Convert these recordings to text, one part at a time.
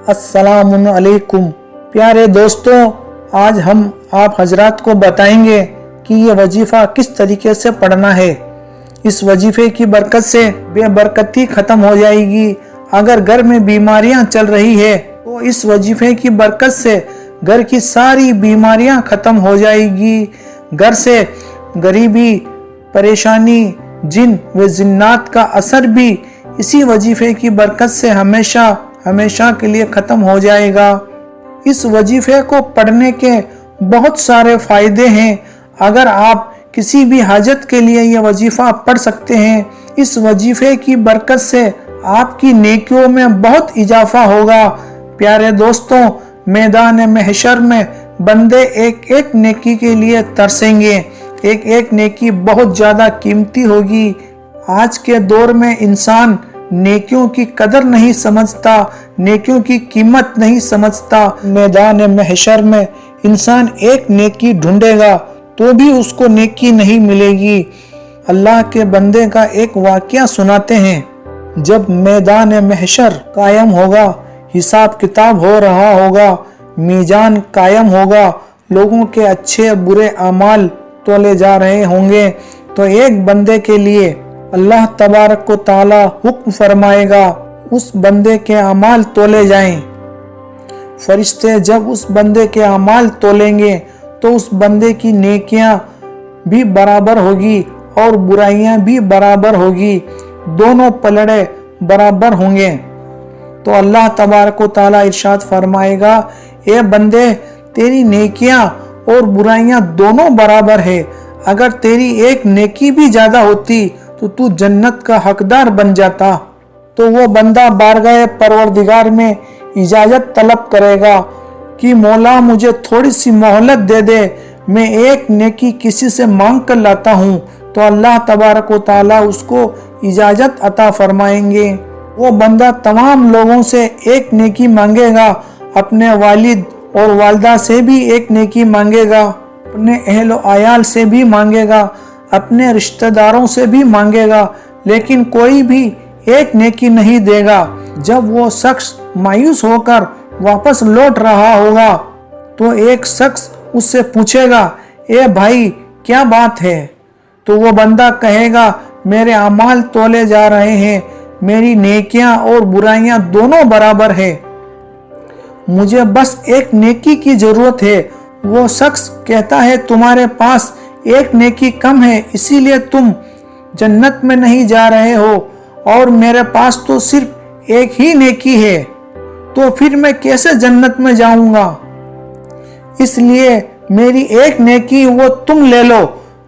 अस्सलाम अलैकुम। प्यारे दोस्तों, आज हम आप हजरात को बताएंगे कि ये वजीफ़ा किस तरीके से पढ़ना है। इस वजीफ़े की बरकत से बेबरकती ख़त्म हो जाएगी। अगर घर में बीमारियां चल रही है तो इस वजीफ़े की बरकत से घर की सारी बीमारियां ख़त्म हो जाएगी। घर से गरीबी, परेशानी, जिन व जिन्नात का असर भी इसी वजीफ़े की बरकत से हमेशा के लिए ख़त्म हो जाएगा। इस वजीफ़े को पढ़ने के बहुत सारे फ़ायदे हैं। अगर आप किसी भी हाजत के लिए यह वजीफ़ा पढ़ सकते हैं, इस वजीफ़े की बरकत से आपकी नेकियों में बहुत इजाफा होगा। प्यारे दोस्तों, मैदान महशर में बंदे एक एक नेकी के लिए तरसेंगे। एक एक नेकी बहुत ज़्यादा कीमती होगी। आज के दौर में इंसान नेकियों की कदर नहीं समझता, नेकियों की कीमत नहीं समझता। मैदान महशर में इंसान एक नेकी ढूंढेगा तो भी उसको नेकी नहीं मिलेगी। अल्लाह के बंदे का एक वाकया सुनाते हैं। जब मैदान महशर कायम होगा, हिसाब किताब हो रहा होगा, मीजान कायम होगा, लोगों के अच्छे बुरे अमाल तोले जा रहे होंगे, तो एक बंदे के लिए अल्लाह तबारक व ताला हुक्म फरमाएगा उस बंदे के अमाल तोले जाएं। फरिश्ते जब उस बंदे के अमाल तोलेंगे तो उस बंदे की नेकियां भी बराबर होगी और बुराइयां भी बराबर होगी, दोनों पलड़े बराबर होंगे। तो अल्लाह तबारक व ताला इरशाद फरमाएगा, ए बंदे, तेरी नेकियां और बुराइयां दोनों बराबर है। अगर तेरी एक नेकी भी ज्यादा होती तो तू जन्नत का हकदार बन जाता। तो वो बंदा बारगाह परवरदिगार में इजाजत तलब करेगा कि मौला मुझे थोड़ी सी मोहलत दे दे, मैं एक नेकी किसी से मांग कर लाता हूँ। तो अल्लाह तबारक व ताला उसको इजाजत अता फरमाएंगे। वो बंदा तमाम लोगों से एक नेकी मांगेगा, अपने वालिद और वालदा से भी एक नेकी मांगेगा, अपने अहल आयाल से भी मांगेगा, अपने रिश्तेदारों से भी मांगेगा, लेकिन कोई भी एक नेकी नहीं देगा। जब वो शख्स मायूस होकर वापस लौट रहा होगा तो एक शख्स उससे पूछेगा, ए भाई क्या बात है? तो वो बंदा कहेगा, मेरे अमाल तोले जा रहे हैं, मेरी नेकियां और बुराइयां दोनों बराबर है, मुझे बस एक नेकी की जरूरत है। वो शख्स कहता है, तुम्हारे पास एक नेकी कम है, इसीलिए तुम जन्नत में नहीं जा रहे हो, और मेरे पास तो सिर्फ एक ही नेकी है, तो फिर मैं कैसे जन्नत में जाऊंगा? इसलिए मेरी एक नेकी वो तुम ले लो,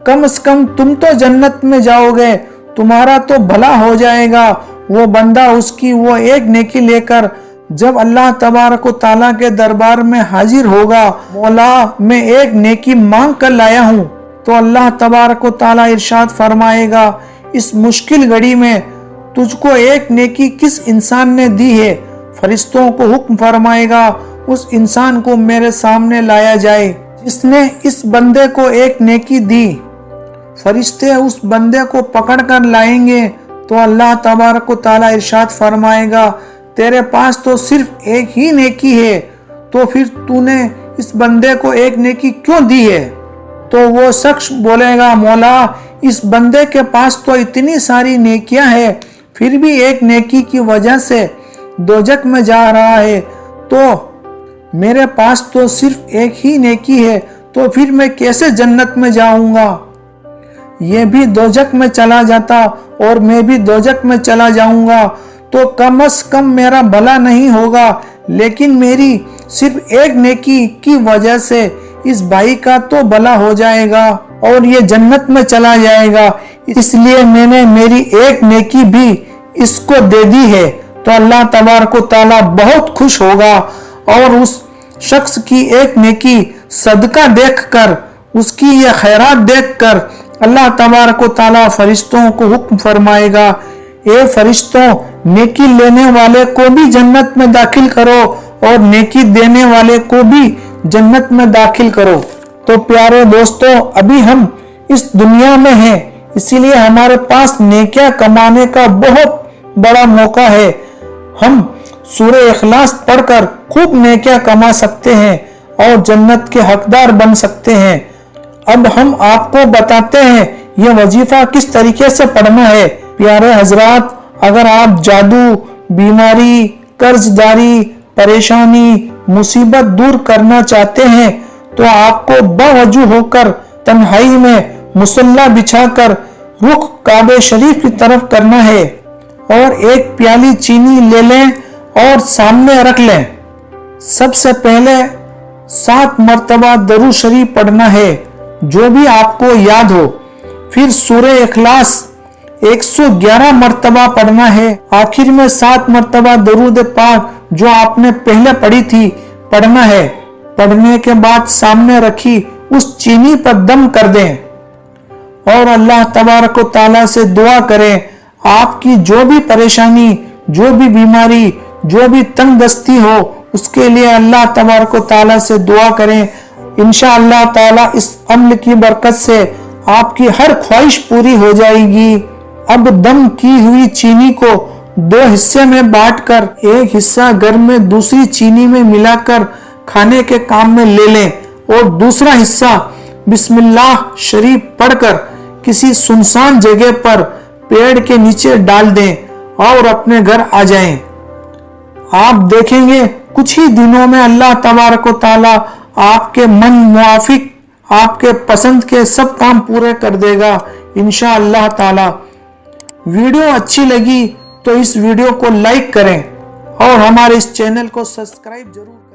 कम से कम तुम तो जन्नत में जाओगे, तुम्हारा तो भला हो जाएगा। वो बंदा उसकी वो एक नेकी लेकर जब अल्लाह तबारक व ताला के दरबार में हाजिर होगा, मौला मैं एक नेकी मांग कर लाया हूँ, तो अल्लाह तबारक व ताला इरशाद फरमाएगा, इस मुश्किल घड़ी में तुझको एक नेकी किस इंसान ने दी है? फरिश्तों को हुक्म फरमाएगा उस इंसान को मेरे सामने लाया जाए जिसने इस बंदे को एक नेकी दी। फरिश्ते उस बंदे को पकड़ कर लाएंगे तो अल्लाह तबारक व ताला इरशाद फरमाएगा, तेरे पास तो सिर्फ एक ही नेकी है, तो फिर तूने इस बंदे को एक नेकी क्यों दी है? तो वो शख्स बोलेगा, मौला इस बंदे के पास तो इतनी सारी नेकियां हैं, फिर भी एक नेकी की वजह से दोजख में जा रहा है, तो मेरे पास तो सिर्फ एक ही नेकी है, तो फिर मैं कैसे जन्नत में जाऊंगा? ये भी दोजख में चला जाता और मैं भी दोजख में चला जाऊंगा, तो कम से कम मेरा भला नहीं होगा, लेकिन मेरी सिर्फ एक नेकी की वजह से इस भाई का तो भला हो जाएगा और ये जन्नत में चला जाएगा, इसलिए मैंने मेरी एक नेकी भी इसको दे दी है। तो अल्लाह तबारक व ताला बहुत खुश होगा और उस शख्स की एक नेकी सदका देखकर, उसकी ये खैरात देखकर अल्लाह तबारक व ताला फरिश्तों को हुक्म फरमाएगा, ए फरिश्तों, नेकी लेने वाले को भी जन्नत में दाखिल करो और नेकी देने वाले को भी जन्नत में दाखिल करो। तो प्यारे दोस्तों, अभी हम इस दुनिया में हैं, इसीलिए हमारे पास नेकियां कमाने का बहुत बड़ा मौका है। हम सूरह इखलास पढ़कर खूब नेकियां कमा सकते हैं और जन्नत के हकदार बन सकते हैं। अब हम आपको बताते हैं यह वजीफा किस तरीके से पढ़ना है। प्यारे हजरात, अगर आप जादू, बीमारी, कर्जदारी, परेशानी, मुसीबत दूर करना चाहते हैं तो आपको बावजू होकर तन्हाई में मुसल्ला बिछाकर रुख काबे शरीफ की तरफ करना है और एक प्याली चीनी ले लें और सामने रख लें। सबसे पहले 7 मर्तबा दरूद शरीफ पढ़ना है जो भी आपको याद हो। फिर सूरह इखलास 111 मर्तबा पढ़ना है। आखिर में 7 मर्तबा दरूद पाक जो आपने पहले पढ़ी थी पढ़ना है। पढ़ने के बाद सामने रखी उस चीनी पर दम कर दें और अल्लाह तबारक व तआला से दुआ करें। आपकी जो भी परेशानी, जो भी बीमारी, जो भी तंगदस्ती हो उसके लिए अल्लाह तबारक व तआला से दुआ करें। इंशाअल्लाह ताला इस अमल की बरकत से आपकी हर ख्वाहिश पूरी हो जाएगी। अब दम की हुई चीनी को 2 हिस्से में बांटकर एक हिस्सा घर में दूसरी चीनी में मिलाकर खाने के काम में ले लें और दूसरा हिस्सा बिस्मिल्लाह शरीफ पढ़कर किसी सुनसान जगह पर पेड़ के नीचे डाल दें और अपने घर आ जाएं। आप देखेंगे कुछ ही दिनों में अल्लाह तबारक व तआला आपके मन मुआफिक, आपके पसंद के सब काम पूरे कर देगा इंशाअल्लाह ताला। वीडियो अच्छी लगी तो इस वीडियो को लाइक करें और हमारे इस चैनल को सब्सक्राइब जरूर